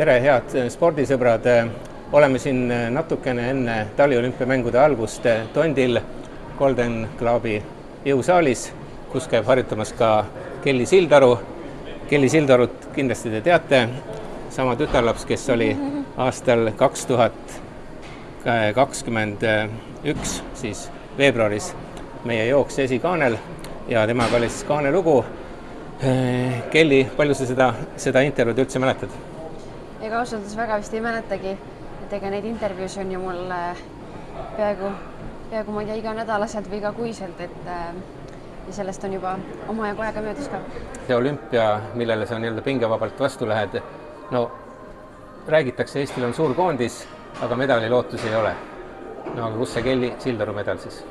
Tere, head spordisõbrad! Oleme siin natukene enne taliolümpiamängude algust Tondil Golden Globe'i jõusaalis, kus käib harjutamas ka Kelly Sildaru. Kelly Sildarut kindlasti te teate, sama tütarlaps, kes oli aastal 2021 siis veebruaris meie jooks esikaanel ja temaga oli siis kaanelugu. Kelly, palju sa seda intervjuud üldse mäletad? Ega ausalt väga vist ei mäletagi, et ega neid intervjuus on ju mul peaaegu ma ei tea, iga nädalaselt või iga kuiselt, ja sellest on juba omajagu aega möödas ka. See olümpia, millele sa nii-öelda pingevabalt vastu lähed, no räägitakse, Eestil on suur koondis, aga medali lootusi ei ole. No aga kus see Kelly Sildaru medal siis?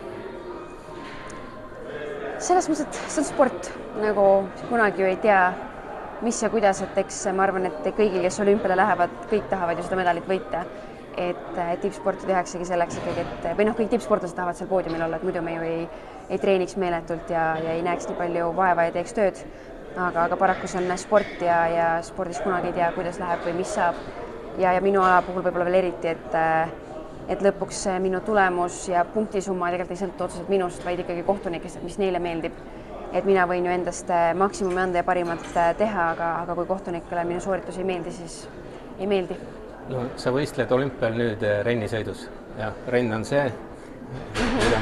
Selles mõttes, et see on sport, nagu kunagi ju ei tea, mis ja kuidas, et eks ma arvan, et kõigil, kes olümpiale lähevad, kõik tahavad ju seda medalit võita. Et tippsporti tehaksegi selleks ikkagi, või kõik tippsportlased tahavad seal poodiumil olla, et muidu me ju ei treeniks meeletult ja ei näeks nii palju vaeva ja teeks tööd. Aga paraku see on sport ja spordis kunagi ei tea, kuidas läheb või mis saab. Ja minu ala puhul võib-olla veel eriti, et lõpuks minu tulemus ja punktisumma tegelikult ei sõltu otseselt minust, vaid ikkagi kohtunikest, mis neile meeldib. Et mina võin ju endast maksimumi anda ja parimat teha, aga kui kohtunikele minu sooritus ei meeldi, siis ei meeldi. No, sa võistled olümpial nüüd rennisõidus ja renn on see,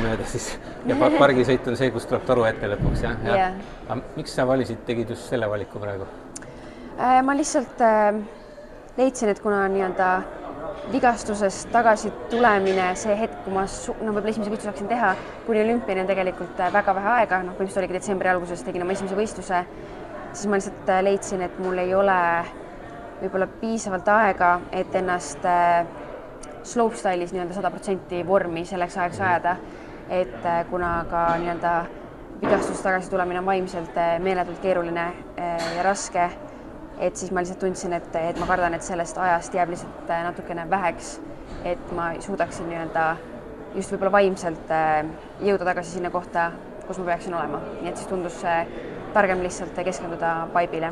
mööda siis, ja pargisõit on see, kus tuleb toru ette lõpuks. Ja. Miks sa tegid just selle valiku praegu? Ma lihtsalt leidsin, et kuna nii-öelda vigastusest tagasi tulemine, see hetk, kui ma võib-olla esimese võistluse saaksin teha, kuni olümpiani on tegelikult väga vähe aega, põhimõtteliselt oligi detsembri alguses tegin oma esimese võistluse, siis ma lihtsalt leidsin, et mul ei ole võib-olla piisavalt aega, et ennast slopestyle'is 100% vormi selleks ajaks ajada, et kuna ka vigastusest tagasi tulemine on vaimselt meeletult keeruline ja raske, et siis ma lihtsalt tundsin, et ma kardan, et sellest ajast jääb lihtsalt natukene väheks, et ma suudaksin just võib-olla vaimselt jõuda tagasi sinna kohta, kus ma peaksin olema. Nii et siis tundus targem lihtsalt keskenduda paibile.